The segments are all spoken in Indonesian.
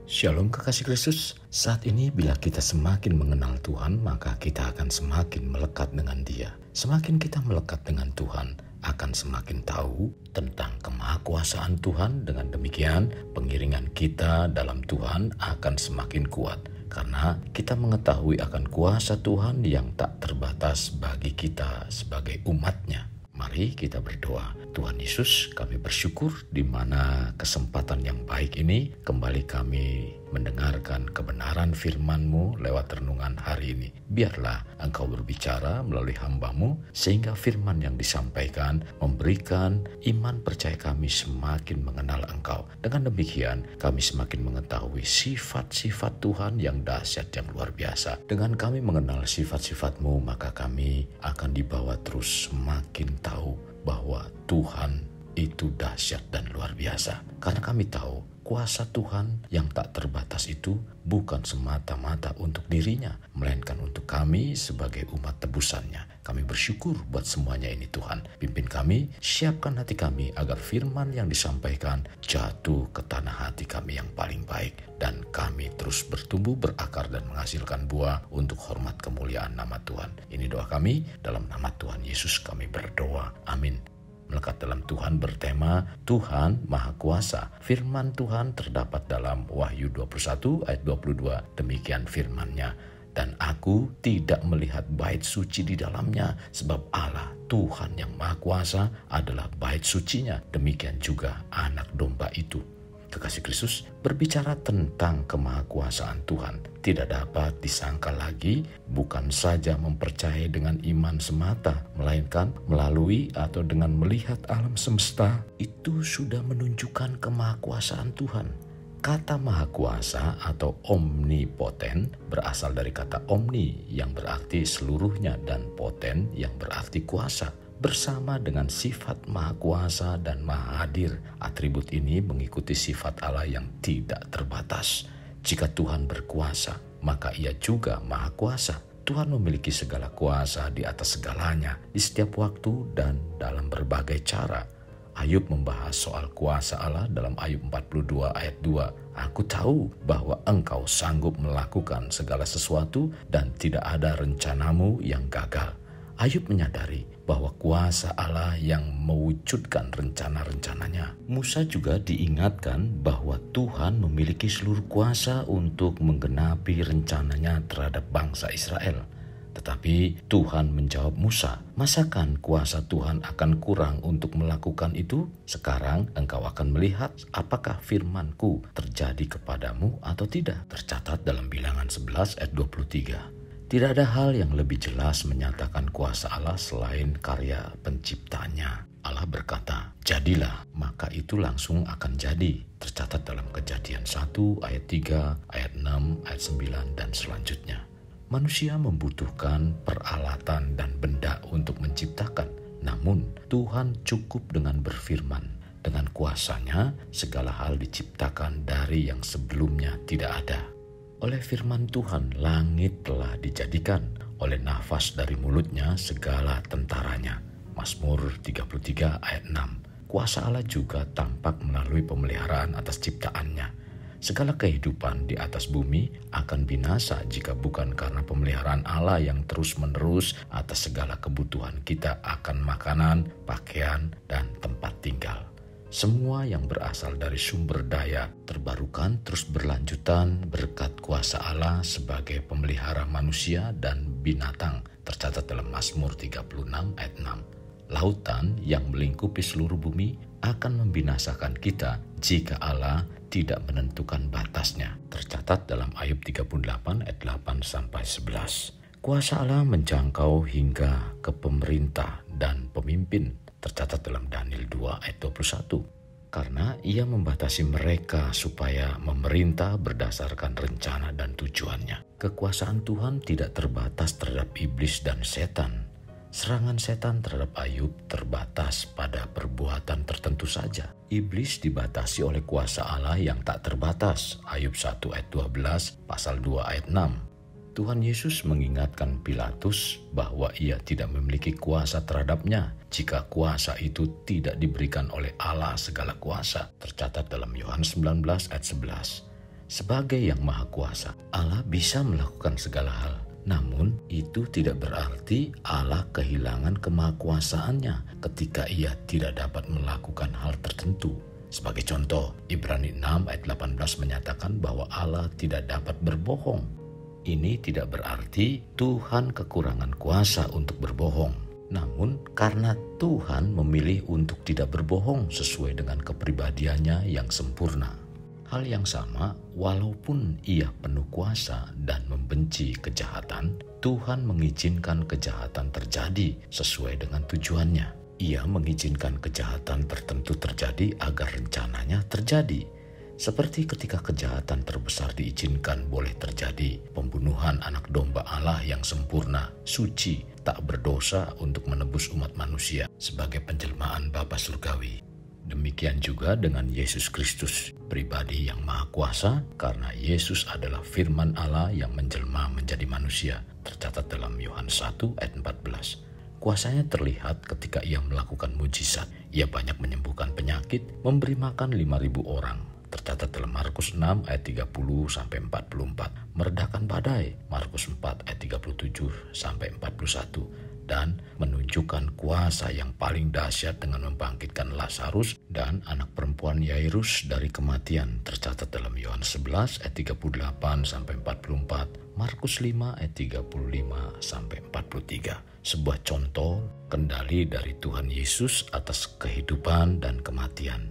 Shalom kekasih Kristus. Saat ini bila kita semakin mengenal Tuhan, maka kita akan semakin melekat dengan Dia. Semakin kita melekat dengan Tuhan, akan semakin tahu tentang kemahakuasaan Tuhan. Dengan demikian, pengiringan kita dalam Tuhan akan semakin kuat. Karena kita mengetahui akan kuasa Tuhan yang tak terbatas bagi kita sebagai umat-Nya. Mari kita berdoa. Tuhan Yesus, kami bersyukur di mana kesempatan yang baik ini kembali kami mendengarkan kebenaran firman-Mu lewat renungan hari ini. Biarlah Engkau berbicara melalui hamba-Mu sehingga firman yang disampaikan memberikan iman percaya kami semakin mengenal Engkau. Dengan demikian kami semakin mengetahui sifat-sifat Tuhan yang dahsyat yang luar biasa. Dengan kami mengenal sifat-sifat-Mu, maka kami akan dibawa terus semakin tahu bahwa Tuhan itu dahsyat dan luar biasa. Karena kami tahu kuasa Tuhan yang tak terbatas itu bukan semata-mata untuk dirinya, melainkan untuk kami sebagai umat tebusannya. Kami bersyukur buat semuanya ini Tuhan. Pimpin kami, siapkan hati kami agar firman yang disampaikan jatuh ke tanah hati kami yang paling baik. Dan kami terus bertumbuh, berakar dan menghasilkan buah untuk hormat kemuliaan nama Tuhan. Ini doa kami, dalam nama Tuhan Yesus kami berdoa. Amin. Melekat dalam Tuhan bertema Tuhan Maha Kuasa. Firman Tuhan terdapat dalam Wahyu 21 ayat 22. Demikian firman-Nya. Dan aku tidak melihat bait suci di dalamnya, sebab Allah Tuhan yang Maha Kuasa adalah bait sucinya. Demikian juga anak domba itu. Kekasih Kristus, berbicara tentang kemahakuasaan Tuhan tidak dapat disangka lagi bukan saja mempercayai dengan iman semata, melainkan melalui atau dengan melihat alam semesta itu sudah menunjukkan kemahakuasaan Tuhan. Kata maha kuasa atau omnipoten berasal dari kata omni yang berarti seluruhnya dan poten yang berarti kuasa. Bersama dengan sifat maha kuasa dan maha hadir, atribut ini mengikuti sifat Allah yang tidak terbatas. Jika Tuhan berkuasa, maka Ia juga maha kuasa. Tuhan memiliki segala kuasa di atas segalanya, di setiap waktu dan dalam berbagai cara. Ayub membahas soal kuasa Allah dalam Ayub 42 ayat 2. Aku tahu bahwa Engkau sanggup melakukan segala sesuatu dan tidak ada rencanamu yang gagal. Ayub menyadari bahwa kuasa Allah yang mewujudkan rencana-rencananya. Musa juga diingatkan bahwa Tuhan memiliki seluruh kuasa untuk menggenapi rencananya terhadap bangsa Israel. Tetapi Tuhan menjawab Musa, masakan kuasa Tuhan akan kurang untuk melakukan itu? Sekarang engkau akan melihat apakah firman-Ku terjadi kepadamu atau tidak. Tercatat dalam Bilangan 11 ayat 23. Tidak ada hal yang lebih jelas menyatakan kuasa Allah selain karya penciptanya. Allah berkata, jadilah, maka itu langsung akan jadi. Tercatat dalam Kejadian 1 ayat 3, ayat 6, ayat 9, dan selanjutnya. Manusia membutuhkan peralatan dan benda untuk menciptakan. Namun Tuhan cukup dengan berfirman. Dengan kuasanya, segala hal diciptakan dari yang sebelumnya tidak ada. Oleh firman Tuhan, langit telah dijadikan. Oleh nafas dari mulutnya, segala tentaranya. Mazmur 33 ayat 6. Kuasa Allah juga tampak melalui pemeliharaan atas ciptaannya. Segala kehidupan di atas bumi akan binasa jika bukan karena pemeliharaan Allah yang terus-menerus atas segala kebutuhan kita akan makanan, pakaian, dan tempat tinggal. Semua yang berasal dari sumber daya terbarukan terus berlanjutan berkat kuasa Allah sebagai pemelihara manusia dan binatang, tercatat dalam Mazmur 36 ayat 6. Lautan yang melingkupi seluruh bumi akan membinasakan kita jika Allah tidak menentukan batasnya, tercatat dalam Ayub 38 ayat 8-11. Kuasa Allah menjangkau hingga ke pemerintah dan pemimpin, tercatat dalam Daniel 2 ayat 21. Karena Ia membatasi mereka supaya memerintah berdasarkan rencana dan tujuannya. Kekuasaan Tuhan tidak terbatas terhadap iblis dan setan. Serangan setan terhadap Ayub terbatas pada perbuatan tertentu saja. Iblis dibatasi oleh kuasa Allah yang tak terbatas. Ayub 1 ayat 12, pasal 2 ayat 6. Tuhan Yesus mengingatkan Pilatus bahwa Ia tidak memiliki kuasa terhadapnya jika kuasa itu tidak diberikan oleh Allah segala kuasa. Tercatat dalam Yohanes 19 ayat 11. Sebagai yang Maha Kuasa, Allah bisa melakukan segala hal. Namun itu tidak berarti Allah kehilangan kemahakuasaannya ketika ia tidak dapat melakukan hal tertentu. Sebagai contoh, Ibrani 6 ayat 18 menyatakan bahwa Allah tidak dapat berbohong. Ini tidak berarti Tuhan kekurangan kuasa untuk berbohong. Namun karena Tuhan memilih untuk tidak berbohong sesuai dengan kepribadiannya yang sempurna. Hal yang sama, walaupun ia penuh kuasa dan membenci kejahatan, Tuhan mengizinkan kejahatan terjadi sesuai dengan tujuannya. Ia mengizinkan kejahatan tertentu terjadi agar rencananya terjadi. Seperti ketika kejahatan terbesar diizinkan boleh terjadi, pembunuhan anak domba Allah yang sempurna, suci, tak berdosa untuk menebus umat manusia sebagai penjelmaan Bapa Surgawi. Demikian juga dengan Yesus Kristus, pribadi yang Maha Kuasa, karena Yesus adalah firman Allah yang menjelma menjadi manusia, tercatat dalam Yohanes 1 ayat 14. Kuasanya terlihat ketika ia melakukan mujizat. Ia banyak menyembuhkan penyakit, memberi makan 5.000 orang, tercatat dalam Markus 6 ayat 30-44, meredakan badai, Markus 4 ayat 37-41, dan menunjukkan kuasa yang paling dahsyat dengan membangkitkan Lazarus dan anak perempuan Yairus dari kematian, tercatat dalam Yohanes 11 ayat 38-44, Markus 5 ayat 35-43. Sebuah contoh kendali dari Tuhan Yesus atas kehidupan dan kematian.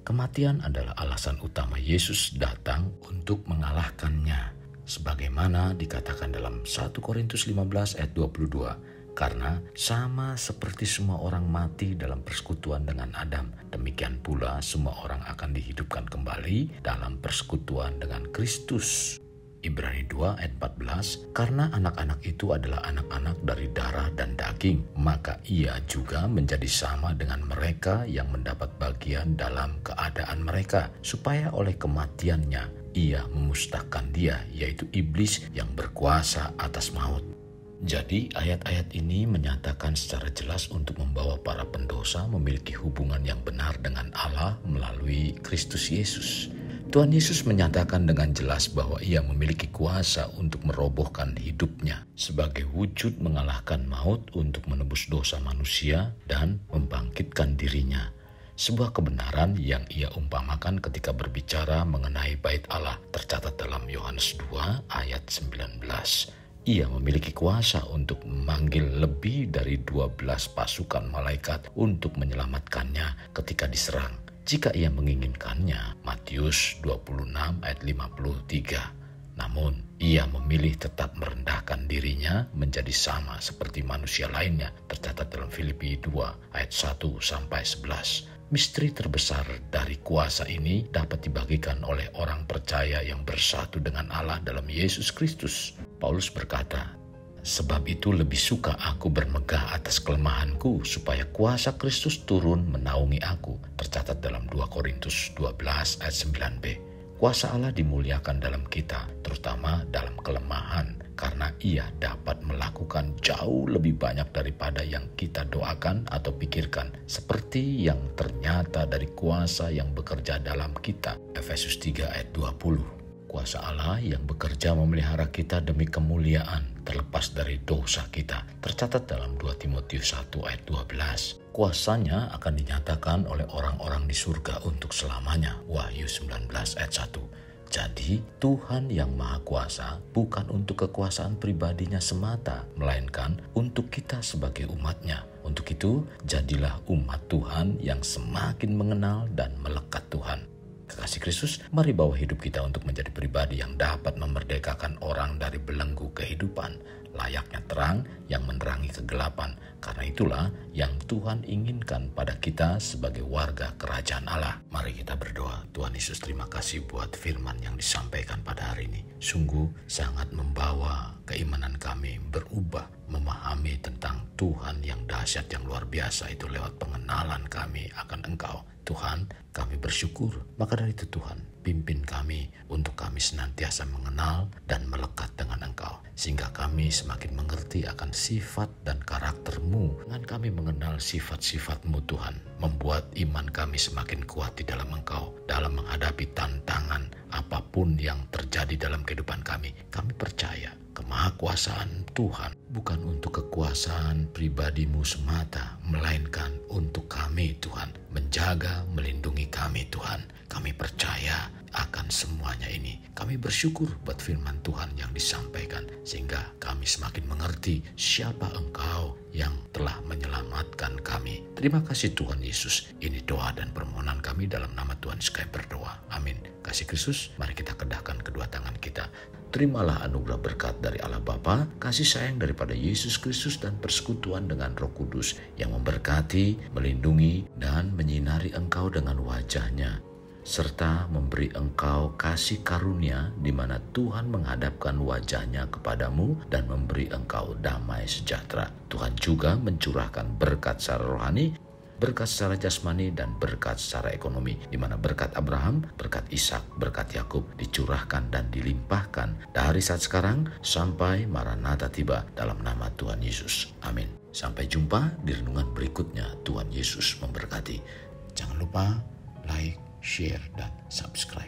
Kematian adalah alasan utama Yesus datang untuk mengalahkannya, sebagaimana dikatakan dalam 1 Korintus 15 ayat 22. Karena sama seperti semua orang mati dalam persekutuan dengan Adam, demikian pula semua orang akan dihidupkan kembali dalam persekutuan dengan Kristus. Ibrani 2 ayat 14, karena anak-anak itu adalah anak-anak dari darah dan daging, maka ia juga menjadi sama dengan mereka yang mendapat bagian dalam keadaan mereka, supaya oleh kematiannya ia memusnahkan dia, yaitu iblis yang berkuasa atas maut. Jadi ayat-ayat ini menyatakan secara jelas untuk membawa para pendosa memiliki hubungan yang benar dengan Allah melalui Kristus Yesus. Tuhan Yesus menyatakan dengan jelas bahwa ia memiliki kuasa untuk merobohkan hidupnya sebagai wujud mengalahkan maut untuk menebus dosa manusia dan membangkitkan dirinya. Sebuah kebenaran yang ia umpamakan ketika berbicara mengenai bait Allah, tercatat dalam Yohanes 2 ayat 19. Ia memiliki kuasa untuk memanggil lebih dari 12 pasukan malaikat untuk menyelamatkannya ketika diserang, jika ia menginginkannya. Matius 26 ayat 53. Namun, ia memilih tetap merendahkan dirinya menjadi sama seperti manusia lainnya, tercatat dalam Filipi 2 ayat 1-11. Misteri terbesar dari kuasa ini dapat dibagikan oleh orang percaya yang bersatu dengan Allah dalam Yesus Kristus. Paulus berkata, sebab itu lebih suka aku bermegah atas kelemahanku supaya kuasa Kristus turun menaungi aku, tercatat dalam 2 Korintus 12 ayat 9b. Kuasa Allah dimuliakan dalam kita, terutama dalam kelemahan, karena ia dapat melakukan jauh lebih banyak daripada yang kita doakan atau pikirkan, seperti yang ternyata dari kuasa yang bekerja dalam kita. Efesus 3 ayat 20. Kuasa Allah yang bekerja memelihara kita demi kemuliaan, terlepas dari dosa kita, tercatat dalam 2 Timotius 1 ayat 12. Kuasanya akan dinyatakan oleh orang-orang di surga untuk selamanya. Wahyu 19 ayat 1. Jadi Tuhan yang Maha Kuasa bukan untuk kekuasaan pribadinya semata, melainkan untuk kita sebagai umatnya. Untuk itu, jadilah umat Tuhan yang semakin mengenal dan melekat Tuhan. Kekasih Kristus, mari bawa hidup kita untuk menjadi pribadi yang dapat memerdekakan orang dari belenggu kehidupan, layaknya terang yang menerangi kegelapan. Karena itulah yang Tuhan inginkan pada kita sebagai warga kerajaan Allah. Mari kita berdoa. Tuhan Yesus, terima kasih buat firman yang disampaikan pada hari ini. Sungguh sangat membawa keimanan kami berubah memahami tentang Tuhan yang dahsyat, yang luar biasa itu lewat pengenalan kami akan Engkau. Tuhan, kami bersyukur. Maka dari itu Tuhan, pimpin kami untuk kami senantiasa mengenal dan melekat dengan Engkau. Sehingga kami semakin mengerti akan sifat dan karakter-Mu. Dengan kami mengenal sifat-sifat-Mu Tuhan, membuat iman kami semakin kuat di dalam Engkau. Dalam menghadapi tantangan apapun yang terjadi dalam kehidupan kami. Kami percaya kemahakuasaan Tuhan bukan untuk kekuasaan pribadi-Mu semata, melainkan untuk kami Tuhan, menjaga, melindungi kami Tuhan. Kami percaya akan semuanya ini. Kami bersyukur buat firman Tuhan yang disampaikan, sehingga kami semakin mengerti siapa Engkau yang telah menyelamatkan kami. Terima kasih Tuhan Yesus. Ini doa dan permohonan kami dalam nama Tuhan Yesus kami berdoa. Amin. Kasih Kristus, mari kita kedahkan kedua tangan kita. Terimalah anugerah berkat dari Allah Bapa, kasih sayang daripada Yesus Kristus, dan persekutuan dengan Roh Kudus yang memberkati, melindungi, dan menyinari engkau dengan wajah-Nya, serta memberi engkau kasih karunia di mana Tuhan menghadapkan wajah-Nya kepadamu dan memberi engkau damai sejahtera. Tuhan juga mencurahkan berkat secara rohani, berkat secara jasmani, dan berkat secara ekonomi, di mana berkat Abraham, berkat Ishak, berkat Yakub dicurahkan dan dilimpahkan dari saat sekarang sampai Maranatha tiba dalam nama Tuhan Yesus. Amin. Sampai jumpa di renungan berikutnya. Tuhan Yesus memberkati. Jangan lupa like, share, dan subscribe.